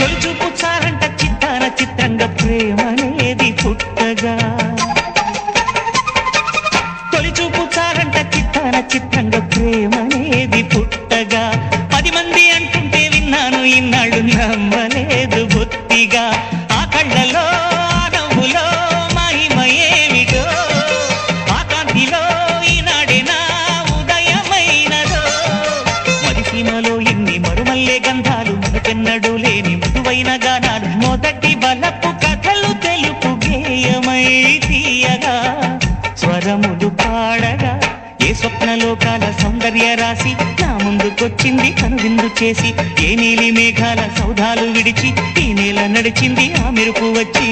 తొలిచూపు చాలంట చిత్తాన చిత్రంగా ప్రేమనేది పుట్టగా తొలిచూపు చాలంట చిత్తాన చిత్రంగా ప్రేమనేది పుట్టగా 10 మంది అంటుంటే విన్నాను ఇన్నాళ్ళు నమ్మలేదు బొత్తిగా ఆ కళ్ళలో ఆ నవ్వులో మహిమయేమిటో ఆ కాంతిలో ఈనాడే నా ఉదయమైనదో మదిసీమలో ఇన్ని మరుమల్లే గంధాలు మనకెన్నడూ లేని మృదువైన గానాలు మొదటి బలపు కథలు తెలుపు గేయమై తీయగా స్వరములు పాడగా ఏ స్వప్నలోకాల సౌందర్య రాశి నా ముందుకొచ్చింది కనువిందు చేసి ఏ నీలి మేఘాల సౌధాలు విడిచి ఈ నేల నడిచింది ఆ మెరుపు వచ్చి